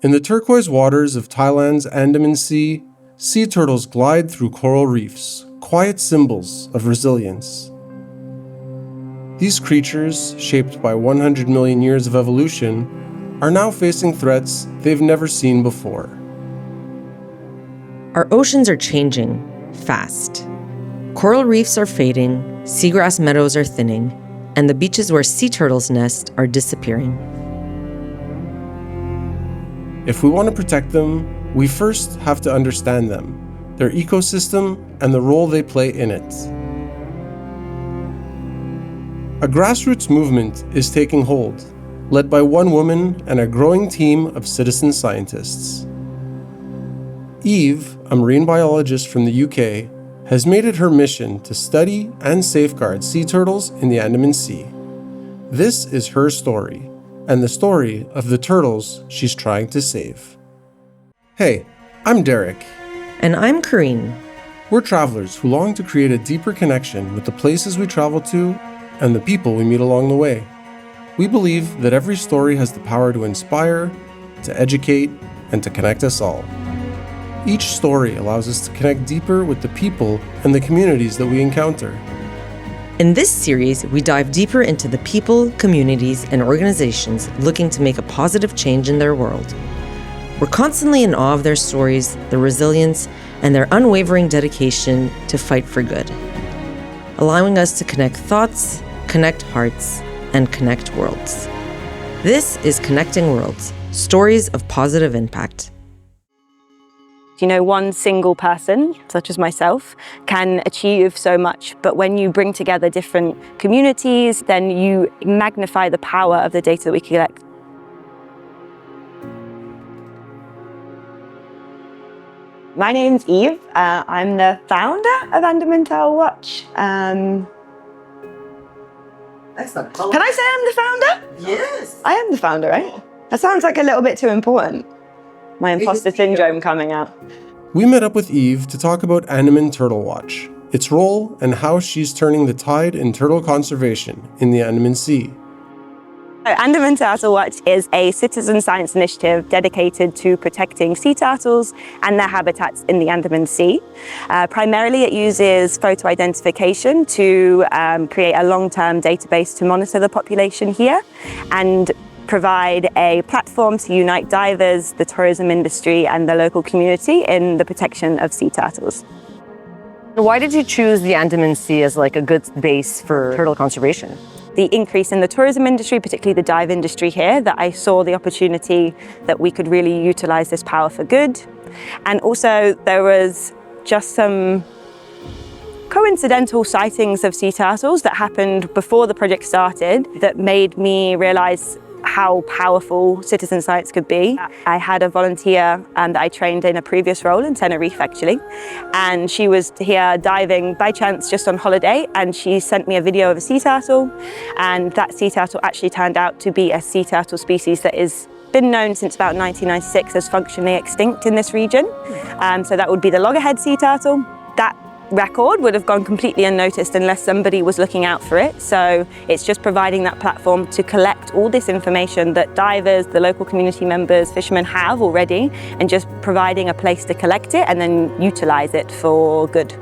In the turquoise waters of Thailand's Andaman Sea, sea turtles glide through coral reefs, quiet symbols of resilience. These creatures, shaped by 100 million years of evolution, are now facing threats they've never seen before. Our oceans are changing fast. Coral reefs are fading, seagrass meadows are thinning, and the beaches where sea turtles nest are disappearing. If we want to protect them, we first have to understand them, their ecosystem, and the role they play in it. A grassroots movement is taking hold, led by one woman and a growing team of citizen scientists. Eve, a marine biologist from the UK, has made it her mission to study and safeguard sea turtles in the Andaman Sea. This is her story, and the story of the turtles she's trying to save. Hey, I'm Derek. And I'm Karine. We're travelers who long to create a deeper connection with the places we travel to and the people we meet along the way. We believe that every story has the power to inspire, to educate, and to connect us all. Each story allows us to connect deeper with the people and the communities that we encounter. In this series, we dive deeper into the people, communities, and organizations looking to make a positive change in their world. We're constantly in awe of their stories, their resilience, and their unwavering dedication to fight for good, allowing us to connect thoughts, connect hearts, and connect worlds. This is Connecting Worlds, stories of positive impact. One single person, such as myself, can achieve so much, but when you bring together different communities, then you magnify the power of the data that we collect. My name's Eve. I'm the founder of Andaman Turtle Watch. Excellent. Can I say I'm the founder? Yes. I am the founder, right? That sounds like a little bit too important. My imposter syndrome coming out. We met up with Eve to talk about Andaman Turtle Watch, its role, and how she's turning the tide in turtle conservation in the Andaman Sea. Andaman Turtle Watch is a citizen science initiative dedicated to protecting sea turtles and their habitats in the Andaman Sea. Primarily, it uses photo identification to create a long-term database to monitor the population here and provide a platform to unite divers, the tourism industry, and the local community in the protection of sea turtles. Why did you choose the Andaman Sea as a good base for turtle conservation? The increase in the tourism industry, particularly the dive industry here, that I saw the opportunity that we could really utilize this power for good. And also there was just some coincidental sightings of sea turtles that happened before the project started that made me realize how powerful citizen science could be. I had a volunteer that I trained in a previous role in Tenerife actually, and she was here diving by chance just on holiday, and she sent me a video of a sea turtle, and that sea turtle actually turned out to be a sea turtle species that is been known since about 1996 as functionally extinct in this region. So that would be the loggerhead sea turtle. That record would have gone completely unnoticed unless somebody was looking out for it. So it's just providing that platform to collect all this information that divers, the local community members, fishermen have already, and just providing a place to collect it and then utilize it for good.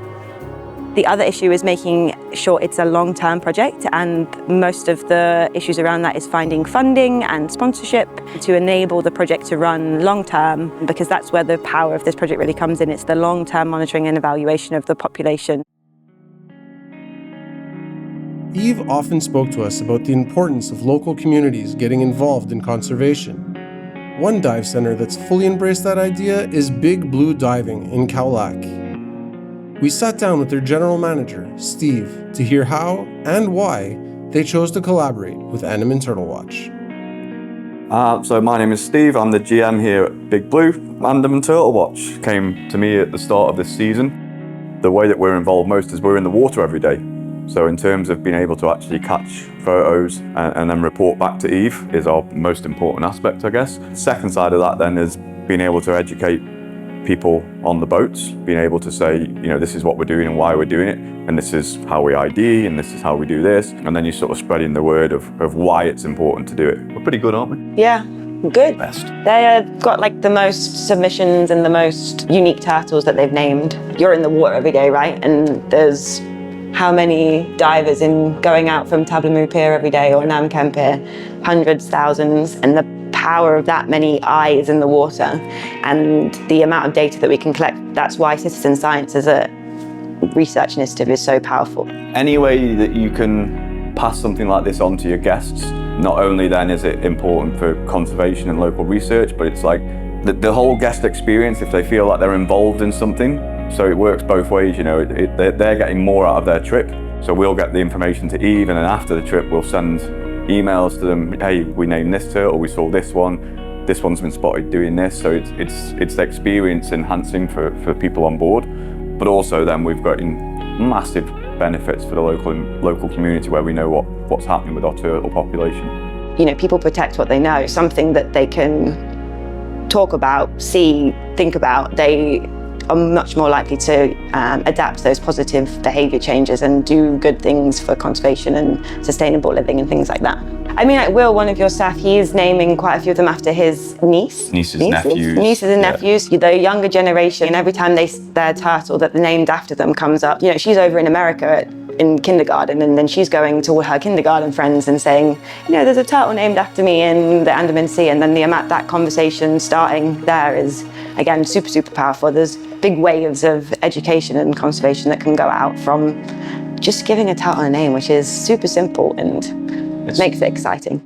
The other issue is making sure it's a long-term project, and most of the issues around that is finding funding and sponsorship to enable the project to run long-term, because that's where the power of this project really comes in. It's the long-term monitoring and evaluation of the population. Eve often spoke to us about the importance of local communities getting involved in conservation. One dive center that's fully embraced that idea is Big Blue Diving in Khao. We sat down with their general manager, Steve, to hear how and why they chose to collaborate with Andaman Turtle Watch. So my name is Steve, I'm the GM here at Big Blue. Andaman Turtle Watch came to me at the start of this season. The way that we're involved most is we're in the water every day. So in terms of being able to actually catch photos and then report back to Eve is our most important aspect, I guess. The second side of that then is being able to educate people on the boats, being able to say, this is what we're doing and why we're doing it, and this is how we ID, and this is how we do this, and then you're sort of spreading the word of why it's important to do it. We're pretty good, aren't we? Yeah, Good. Best. They've got like the most submissions and the most unique turtles that they've named. You're in the water every day, right? And there's how many divers in going out from Tablamu Pier every day or Namkan Pier? Hundreds, thousands, and the power of that many eyes in the water and the amount of data that we can collect. That's why citizen science as a research initiative is so powerful. Any way that you can pass something like this on to your guests, not only then is it important for conservation and local research, but it's like the whole guest experience, if they feel like they're involved in something. So it works both ways, you know, they're getting more out of their trip. So we'll get the information to Eve, and then after the trip we'll send emails to them, hey, we named this turtle, we saw this one's been spotted doing this. So it's the experience enhancing for people on board, but also then we've got massive benefits for the local community where we know what's happening with our turtle population. You know, people protect what they know, something that they can talk about, see, think about. They are much more likely to adapt those positive behaviour changes and do good things for conservation and sustainable living and things like that. I mean, like Will, one of your staff, he is naming quite a few of them after his nieces and nephews. The younger generation, and every time their turtle that they're named after them comes up, you know, she's over in America in kindergarten, and then she's going to all her kindergarten friends and saying, you know, there's a turtle named after me in the Andaman Sea, and then that conversation starting there is, again, super, super powerful. There's big waves of education and conservation that can go out from just giving a turtle a name, which is super simple and makes it exciting.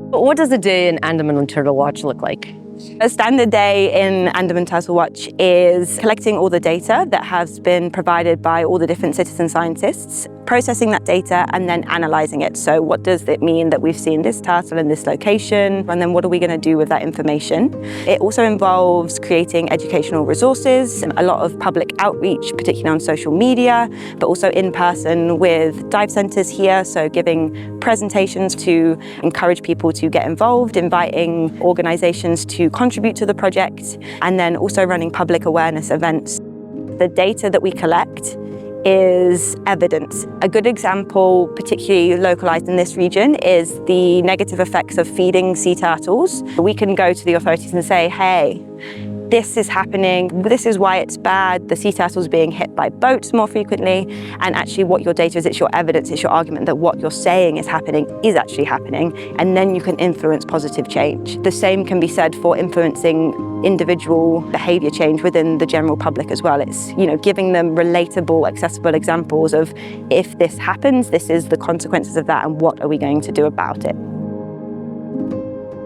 What does a day in Andaman Turtle Watch look like? A standard day in Andaman Turtle Watch is collecting all the data that has been provided by all the different citizen scientists, processing that data and then analysing it. So what does it mean that we've seen this turtle in this location? And then what are we going to do with that information? It also involves creating educational resources, a lot of public outreach, particularly on social media, but also in person with dive centres here. So giving presentations to encourage people to get involved, inviting organisations to contribute to the project, and then also running public awareness events. The data that we collect is evidence. A good example, particularly localised in this region, is the negative effects of feeding sea turtles. We can go to the authorities and say, hey, this is happening, this is why it's bad, the sea turtle's being hit by boats more frequently, and actually what your data is, it's your evidence, it's your argument that what you're saying is actually happening, and then you can influence positive change. The same can be said for influencing individual behaviour change within the general public as well. It's, you know, giving them relatable, accessible examples of if this happens, this is the consequences of that, and what are we going to do about it.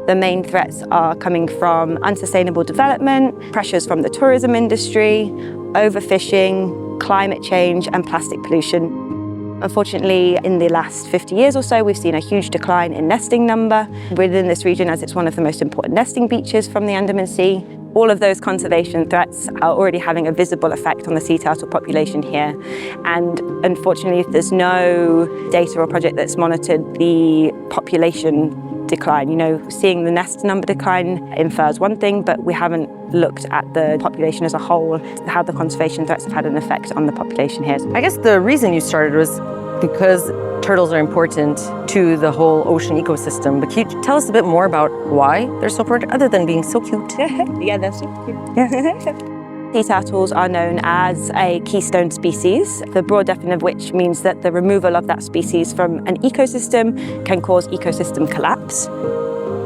The main threats are coming from unsustainable development, pressures from the tourism industry, overfishing, climate change, and plastic pollution. Unfortunately, in the last 50 years or so, we've seen a huge decline in nesting number within this region, as it's one of the most important nesting beaches from the Andaman Sea. All of those conservation threats are already having a visible effect on the sea turtle population here. And unfortunately, if there's no data or project that's monitored the population decline, you know, seeing the nest number decline infers one thing, but we haven't looked at the population as a whole, how the conservation threats have had an effect on the population here. I guess the reason you started was because turtles are important to the whole ocean ecosystem. But can you tell us a bit more about why they're so important, other than being so cute? Yeah, they're super cute. Sea turtles are known as a keystone species, the broad definition of which means that the removal of that species from an ecosystem can cause ecosystem collapse.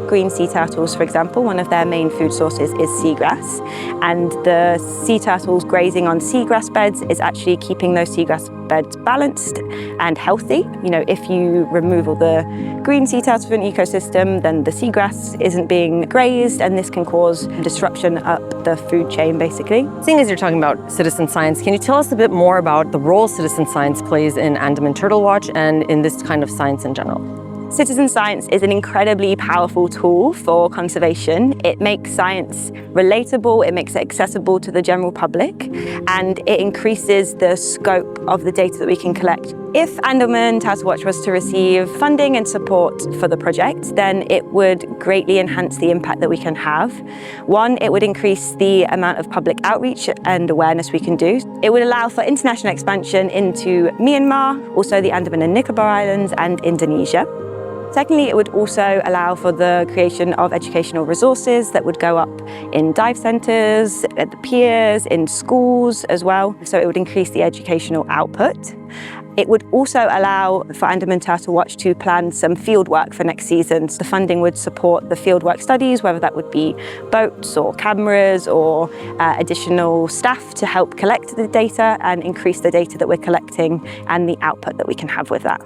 Green sea turtles, for example, one of their main food sources is seagrass, and the sea turtles grazing on seagrass beds is actually keeping those seagrass beds balanced and healthy. You know, if you remove all the green sea turtles from an ecosystem, then the seagrass isn't being grazed, and this can cause disruption up the food chain, basically. Seeing as you're talking about citizen science, can you tell us a bit more about the role citizen science plays in Andaman Turtle Watch and in this kind of science in general? Citizen science is an incredibly powerful tool for conservation. It makes science relatable, it makes it accessible to the general public, and it increases the scope of the data that we can collect. If Andaman Turtle Watch was to receive funding and support for the project, then it would greatly enhance the impact that we can have. One, it would increase the amount of public outreach and awareness we can do. It would allow for international expansion into Myanmar, also the Andaman and Nicobar Islands, and Indonesia. Secondly, it would also allow for the creation of educational resources that would go up in dive centres, at the piers, in schools as well. So it would increase the educational output. It would also allow for Andaman Turtle Watch to plan some field work for next season. The funding would support the fieldwork studies, whether that would be boats or cameras or additional staff to help collect the data and increase the data that we're collecting and the output that we can have with that.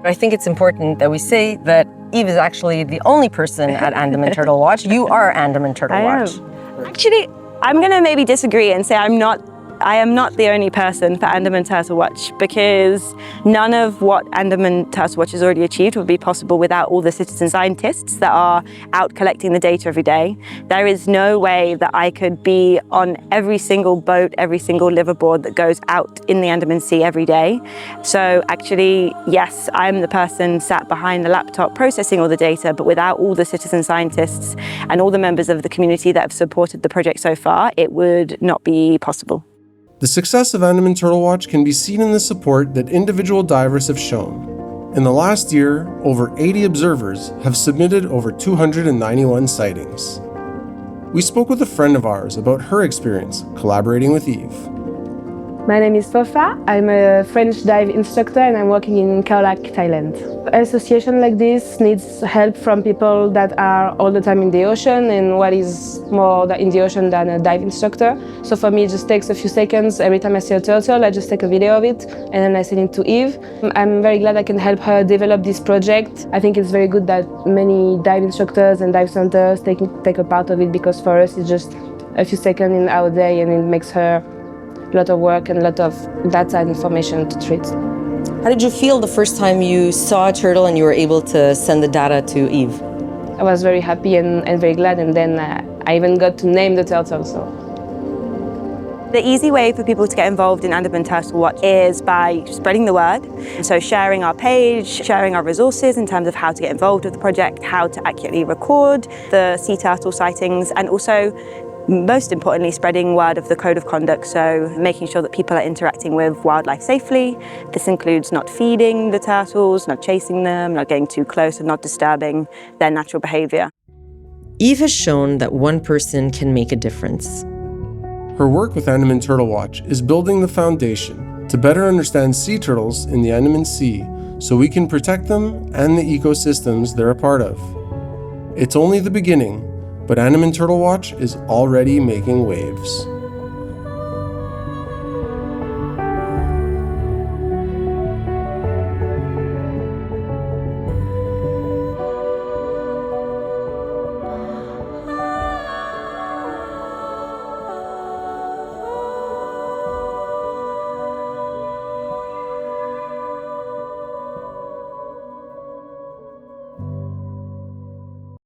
I think it's important that we say that Eve is actually the only person at Andaman Turtle Watch. You are Andaman Turtle Watch. Actually, I'm going to maybe disagree and say I am not the only person for Andaman Turtle Watch, because none of what Andaman Turtle Watch has already achieved would be possible without all the citizen scientists that are out collecting the data every day. There is no way that I could be on every single boat, every single liveaboard that goes out in the Andaman Sea every day. So actually, yes, I'm the person sat behind the laptop processing all the data, but without all the citizen scientists and all the members of the community that have supported the project so far, it would not be possible. The success of Andaman Turtle Watch can be seen in the support that individual divers have shown. In the last year, over 80 observers have submitted over 291 sightings. We spoke with a friend of ours about her experience collaborating with Eve. My name is Fofa. I'm a French dive instructor and I'm working in Ecological, Thailand. An association like this needs help from people that are all the time in the ocean, and what is more in the ocean than a dive instructor. So for me, it just takes a few seconds. Every time I see a turtle, I just take a video of it and then I send it to Eve. I'm very glad I can help her develop this project. I think it's very good that many dive instructors and dive centers take a part of it, because for us it's just a few seconds in our day and it makes her a lot of work and a lot of data and information to treat. How did you feel the first time you saw a turtle and you were able to send the data to Eve? I was very happy and very glad, and then I even got to name the turtle. So. The easy way for people to get involved in Andaman Turtle Watch is by spreading the word. So sharing our page, sharing our resources in terms of how to get involved with the project, how to accurately record the sea turtle sightings, and also most importantly, spreading word of the code of conduct, so making sure that people are interacting with wildlife safely. This includes not feeding the turtles, not chasing them, not getting too close, and not disturbing their natural behavior. Eve has shown that one person can make a difference. Her work with Andaman Turtle Watch is building the foundation to better understand sea turtles in the Andaman Sea so we can protect them and the ecosystems they're a part of. It's only the beginning, but Andaman Turtle Watch is already making waves.